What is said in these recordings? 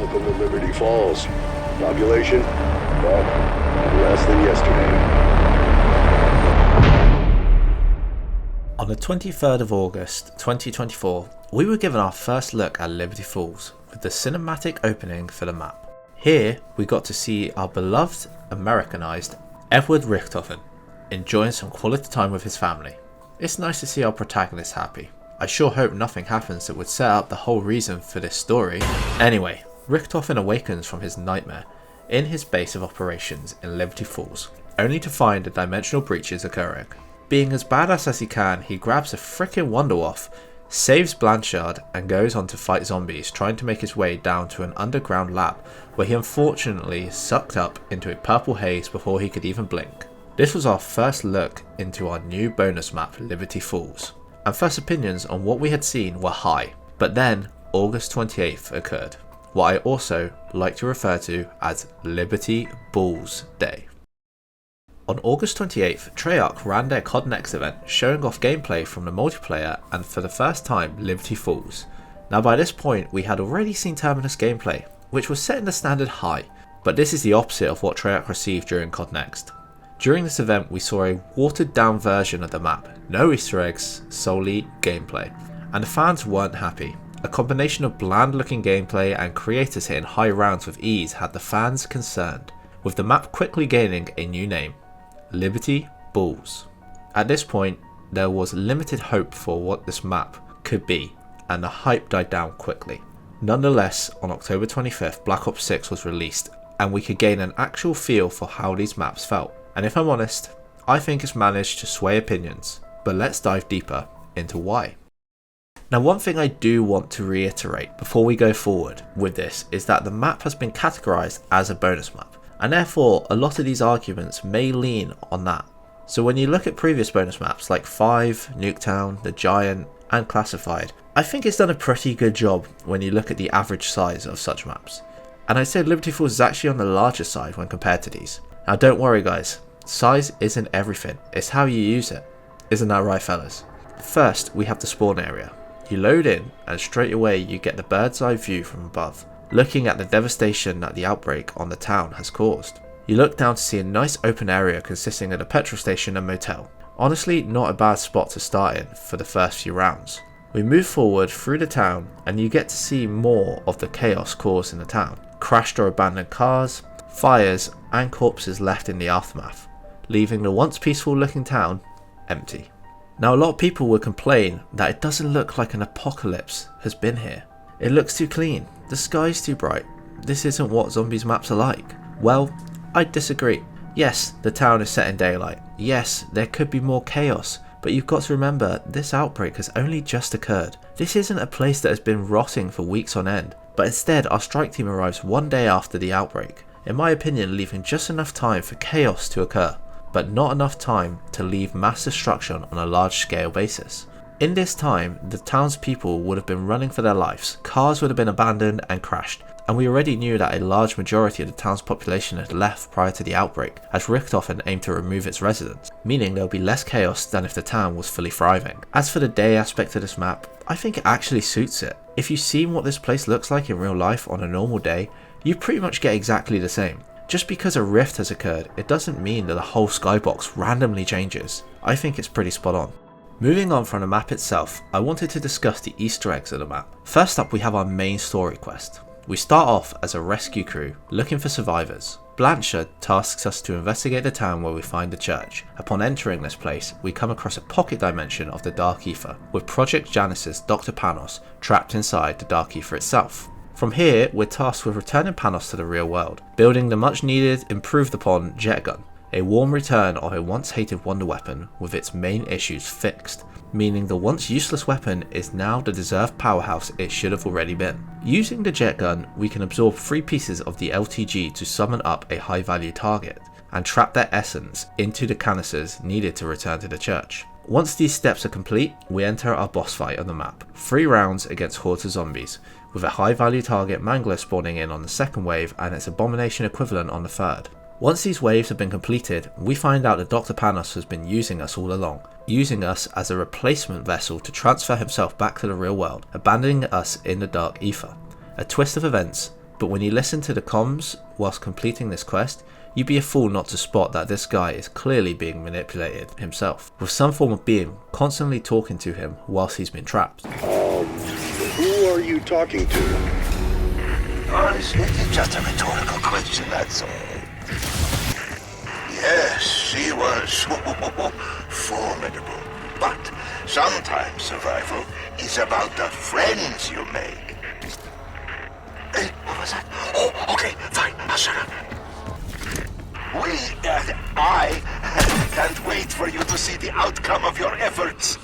Welcome to Liberty Falls. Population? Well, less than yesterday. On the 23rd of August 2024, we were given our first look at Liberty Falls with the cinematic opening for the map. Here, we got to see our beloved Americanized Edward Richtofen enjoying some quality time with his family. It's nice to see our protagonist happy. I sure hope nothing happens that would set up the whole reason for this story. Anyway, Richtofen awakens from his nightmare in his base of operations in Liberty Falls, only to find the dimensional breaches occurring. Being as badass as he can, he grabs a frickin' Wonderwaff, saves Blanchard, and goes on to fight zombies, trying to make his way down to an underground lab, where he unfortunately sucked up into a purple haze before he could even blink. This was our first look into our new bonus map, Liberty Falls, and first opinions on what we had seen were high, but then August 28th occurred, what I also like to refer to as Liberty Balls Day. On August 28th, Treyarch ran their COD Next event, showing off gameplay from the multiplayer and for the first time Liberty Falls. Now by this point we had already seen Terminus gameplay, which was setting the standard high, but this is the opposite of what Treyarch received during COD Next. During this event we saw a watered down version of the map, no easter eggs, solely gameplay, and the fans weren't happy. A combination of bland looking gameplay and creators hitting high rounds with ease had the fans concerned, with the map quickly gaining a new name. Liberty Balls. At this point, there was limited hope for what this map could be, and the hype died down quickly. Nonetheless, on October 25th, Black Ops 6 was released, and we could gain an actual feel for how these maps felt. And if I'm honest, I think it's managed to sway opinions, but let's dive deeper into why. Now one thing I do want to reiterate before we go forward with this is that the map has been categorized as a bonus map, and therefore a lot of these arguments may lean on that. So when you look at previous bonus maps like 5, Nuketown, The Giant and Classified, I think it's done a pretty good job when you look at the average size of such maps. And I'd say Liberty Falls is actually on the larger side when compared to these. Now don't worry guys, size isn't everything, it's how you use it. Isn't that right fellas? First we have the spawn area. You load in and straight away you get the bird's eye view from above, looking at the devastation that the outbreak on the town has caused. You look down to see a nice open area consisting of a petrol station and motel. Honestly, not a bad spot to start in for the first few rounds. We move forward through the town and you get to see more of the chaos caused in the town. Crashed or abandoned cars, fires and corpses left in the aftermath, leaving the once peaceful looking town empty. Now a lot of people would complain that it doesn't look like an apocalypse has been here. It looks too clean, the sky's too bright, this isn't what zombies maps are like. Well, I disagree. Yes, the town is set in daylight, yes, there could be more chaos, but you've got to remember this outbreak has only just occurred. This isn't a place that has been rotting for weeks on end, but instead our strike team arrives one day after the outbreak, in my opinion leaving just enough time for chaos to occur, but not enough time to leave mass destruction on a large scale basis. In this time, the townspeople would have been running for their lives, cars would have been abandoned and crashed, and we already knew that a large majority of the town's population had left prior to the outbreak, as Richtofen aimed to remove its residents, meaning there would be less chaos than if the town was fully thriving. As for the day aspect of this map, I think it actually suits it. If you've seen what this place looks like in real life on a normal day, you pretty much get exactly the same. Just because a rift has occurred, it doesn't mean that the whole skybox randomly changes. I think it's pretty spot on. Moving on from the map itself, I wanted to discuss the easter eggs of the map. First up we have our main story quest. We start off as a rescue crew looking for survivors. Blanchard tasks us to investigate the town where we find the church. Upon entering this place, we come across a pocket dimension of the Dark Ether, with Project Genesis' Dr. Panos trapped inside the Dark Ether itself. From here, we're tasked with returning Panos to the real world, building the much needed, improved upon jet gun. A warm return of a once hated wonder weapon with its main issues fixed, meaning the once useless weapon is now the deserved powerhouse it should have already been. Using the jet gun, we can absorb 3 pieces of the LTG to summon up a high value target, and trap their essence into the canisters needed to return to the church. Once these steps are complete, we enter our boss fight on the map. 3 rounds against hordes of zombies, with a high value target Mangler spawning in on the second wave and its abomination equivalent on the third. Once these waves have been completed, we find out that Dr. Panos has been using us all along, using us as a replacement vessel to transfer himself back to the real world, abandoning us in the Dark Ether. A twist of events, but when you listen to the comms whilst completing this quest, you'd be a fool not to spot that this guy is clearly being manipulated himself, with some form of being constantly talking to him whilst he's been trapped. Who are you talking to? Honestly, it's just a rhetorical question, that's all. Yes, she was formidable. But sometimes survival is about the friends you make. What was that? Oh, okay, fine, I'll shut up. I can't wait for you to see the outcome of your efforts.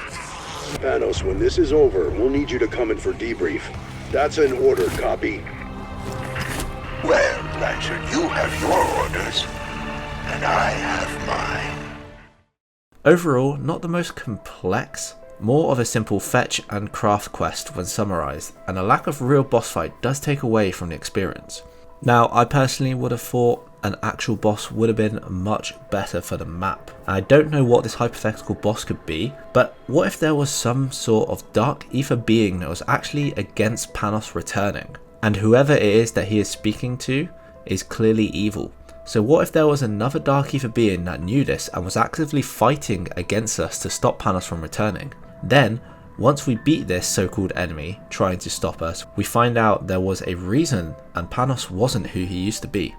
Panos, when this is over, we'll need you to come in for debrief. That's an order, copy? Well, Blanchard, you have your orders, and I have mine. Overall, not the most complex, more of a simple fetch and craft quest when summarised, and a lack of real boss fight does take away from the experience. Now, I personally would have thought an actual boss would have been much better for the map. I don't know what this hypothetical boss could be, but what if there was some sort of dark ether being that was actually against Panos returning, and whoever it is that he is speaking to is clearly evil? So what if there was another dark ether being that knew this and was actively fighting against us to stop Panos from returning? Then, once we beat this so-called enemy trying to stop us, we find out there was a reason and Panos wasn't who he used to be.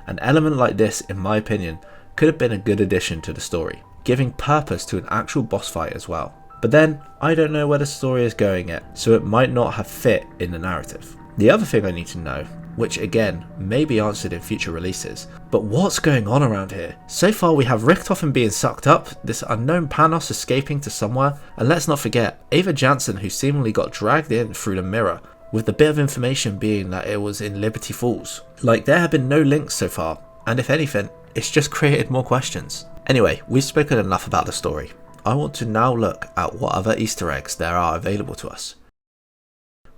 An element like this, in my opinion, could have been a good addition to the story, giving purpose to an actual boss fight as well. But then, I don't know where the story is going yet, so it might not have fit in the narrative. The other thing I need to know, which again may be answered in future releases, but what's going on around here? So far we have Richtofen being sucked up, this unknown Panos escaping to somewhere, and let's not forget Ava Jansen, who seemingly got dragged in through the mirror, with the bit of information being that it was in Liberty Falls. Like, there have been no links so far, and if anything, it's just created more questions. Anyway, we've spoken enough about the story. I want to now look at what other Easter eggs there are available to us.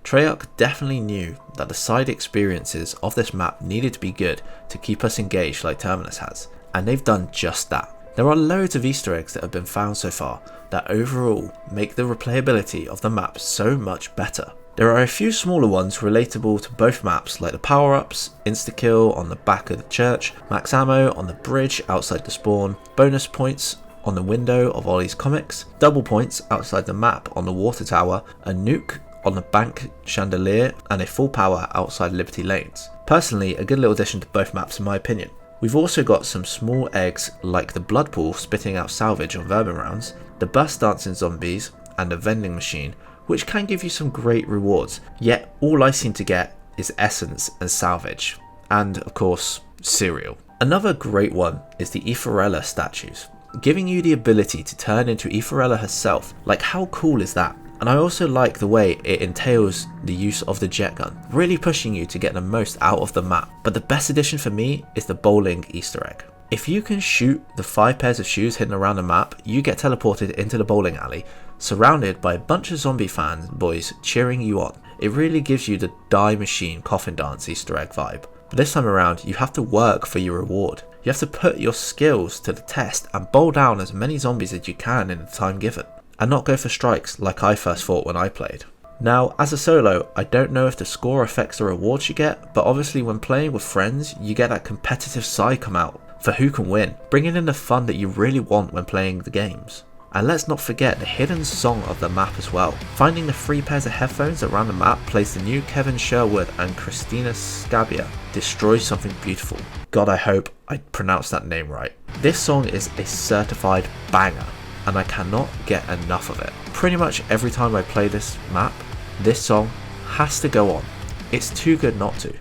Treyarch definitely knew that the side experiences of this map needed to be good to keep us engaged like Terminus has, and they've done just that. There are loads of Easter eggs that have been found so far that overall make the replayability of the map so much better. There are a few smaller ones relatable to both maps, like the power-ups, insta-kill on the back of the church, max ammo on the bridge outside the spawn, bonus points on the window of Ollie's comics, double points outside the map on the water tower, a nuke on the bank chandelier, and a full power outside Liberty Lanes. Personally, a good little addition to both maps in my opinion. We've also got some small eggs like the blood pool spitting out salvage on vermin rounds, the bus dancing zombies, and the vending machine, which can give you some great rewards, yet all I seem to get is essence and salvage, and of course, cereal. Another great one is the Aetherella statues, giving you the ability to turn into Aetherella herself. Like, how cool is that? And I also like the way it entails the use of the jet gun, really pushing you to get the most out of the map. But the best addition for me is the bowling Easter egg. If you can shoot the 5 pairs of shoes hidden around the map, you get teleported into the bowling alley, surrounded by a bunch of zombie fanboys cheering you on. It really gives you the Die Machine coffin dance Easter egg vibe. But this time around, you have to work for your reward. You have to put your skills to the test and bowl down as many zombies as you can in the time given, and not go for strikes like I first thought when I played. Now, as a solo, I don't know if the score affects the rewards you get, but obviously when playing with friends, you get that competitive side come out for who can win, bringing in the fun that you really want when playing the games. And let's not forget the hidden song of the map as well. Finding the 3 pairs of headphones around the map plays the new Kevin Sherwood and Christina Scabia, Destroy Something Beautiful. God, I hope I pronounced that name right. This song is a certified banger, and I cannot get enough of it. Pretty much every time I play this map, this song has to go on. It's too good not to.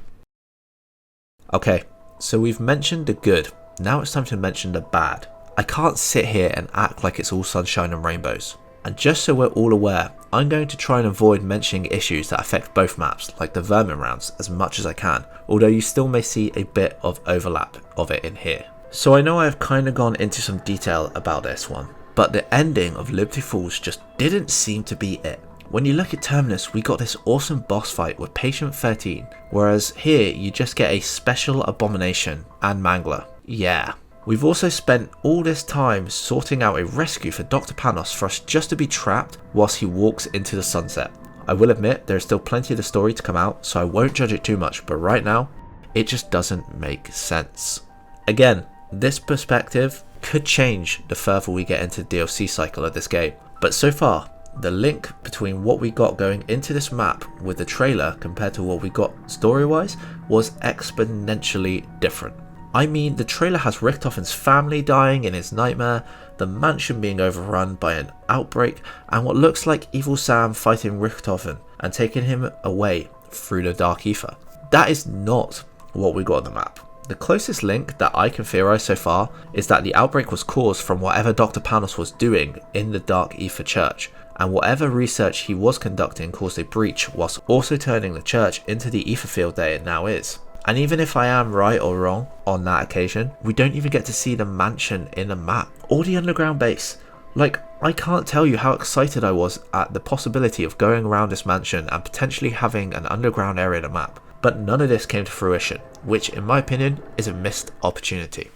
Okay, so we've mentioned the good, now it's time to mention the bad. I can't sit here and act like it's all sunshine and rainbows. And just so we're all aware, I'm going to try and avoid mentioning issues that affect both maps, like the vermin rounds, as much as I can, although you still may see a bit of overlap of it in here. So I know I've kind of gone into some detail about this one, but the ending of Liberty Falls just didn't seem to be it. When you look at Terminus, we got this awesome boss fight with Patient 13, whereas here you just get a special abomination and Mangler. Yeah. We've also spent all this time sorting out a rescue for Dr. Panos for us just to be trapped whilst he walks into the sunset. I will admit there is still plenty of the story to come out, so I won't judge it too much, but right now, it just doesn't make sense. Again, this perspective could change the further we get into the DLC cycle of this game, but so far, the link between what we got going into this map with the trailer compared to what we got story-wise was exponentially different. I mean, the trailer has Richthofen's family dying in his nightmare, the mansion being overrun by an outbreak, and what looks like Evil Sam fighting Richthofen and taking him away through the Dark Ether. That is not what we got on the map. The closest link that I can theorize so far is that the outbreak was caused from whatever Dr. Panos was doing in the Dark Ether Church, and whatever research he was conducting caused a breach whilst also turning the church into the ether field that it now is. And even if I am right or wrong on that occasion, we don't even get to see the mansion in the map or the underground base. Like, I can't tell you how excited I was at the possibility of going around this mansion and potentially having an underground area in the map, but none of this came to fruition, which in my opinion is a missed opportunity.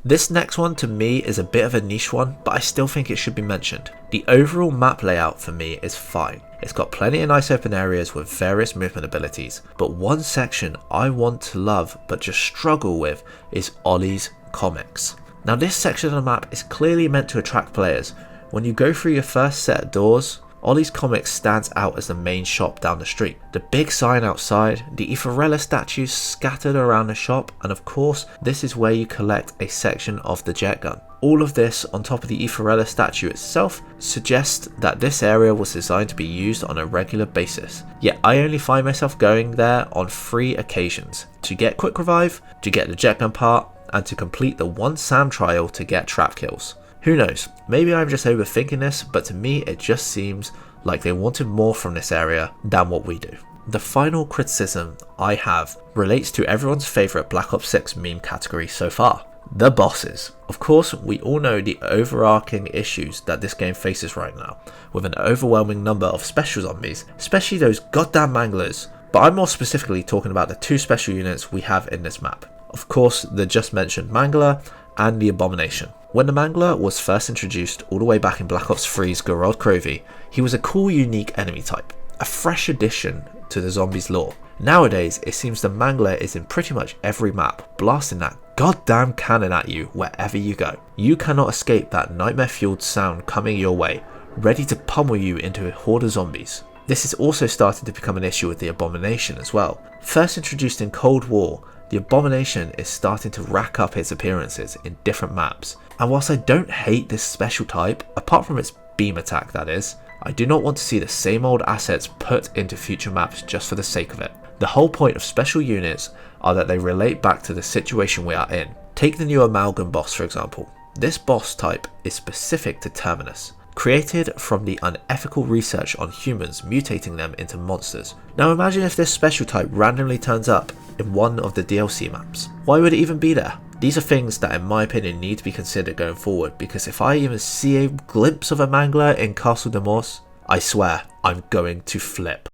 This next one to me is a bit of a niche one, but I still think it should be mentioned. The overall map layout for me is fine. It's got plenty of nice open areas with various movement abilities, but one section I want to love but just struggle with is Ollie's comics. Now this section of the map is clearly meant to attract players. When you go through your first set of doors, Ollie's comics stands out as the main shop down the street. The big sign outside, the Ephorella statues scattered around the shop, and of course this is where you collect a section of the jet gun. All of this on top of the Ephorella statue itself suggests that this area was designed to be used on a regular basis. Yet I only find myself going there on 3 occasions: to get quick revive, to get the jet gun part, and to complete the one Sam trial to get trap kills. Who knows, maybe I'm just overthinking this, but to me it just seems like they wanted more from this area than what we do. The final criticism I have relates to everyone's favourite Black Ops 6 meme category so far: the bosses. Of course, we all know the overarching issues that this game faces right now, with an overwhelming number of special zombies, especially those goddamn manglers, but I'm more specifically talking about the 2 special units we have in this map. Of course, the just mentioned Mangler and the Abomination. When the Mangler was first introduced all the way back in Black Ops 3's Gerald Crovey, he was a cool unique enemy type, a fresh addition to the zombies lore. Nowadays, it seems the Mangler is in pretty much every map, blasting that goddamn cannon at you wherever you go. You cannot escape that nightmare-fueled sound coming your way, ready to pummel you into a horde of zombies. This is also starting to become an issue with the Abomination as well. First introduced in Cold War, the Abomination is starting to rack up its appearances in different maps, and whilst I don't hate this special type, apart from its beam attack that is, I do not want to see the same old assets put into future maps just for the sake of it. The whole point of special units are that they relate back to the situation we are in. Take the new Amalgam boss for example. This boss type is specific to Terminus, created from the unethical research on humans mutating them into monsters. Now imagine if this special type randomly turns up in one of the DLC maps. Why would it even be there? These are things that in my opinion need to be considered going forward, because if I even see a glimpse of a Mangler in Castle de Morse, I swear I'm going to flip.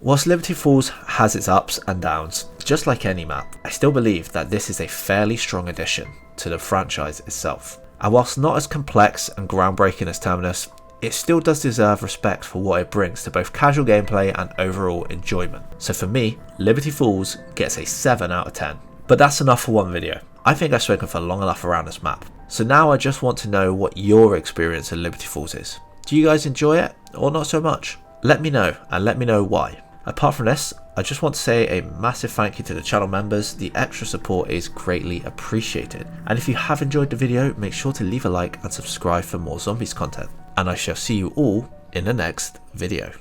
Whilst Liberty Falls has its ups and downs, just like any map, I still believe that this is a fairly strong addition to the franchise itself. And whilst not as complex and groundbreaking as Terminus, it still does deserve respect for what it brings to both casual gameplay and overall enjoyment. So for me, Liberty Falls gets a 7 out of 10. But that's enough for one video. I think I've spoken for long enough around this map. So now I just want to know what your experience of Liberty Falls is. Do you guys enjoy it or not so much? Let me know, and let me know why. Apart from this, I just want to say a massive thank you to the channel members. The extra support is greatly appreciated. And if you have enjoyed the video, make sure to leave a like and subscribe for more zombies content. And I shall see you all in the next video.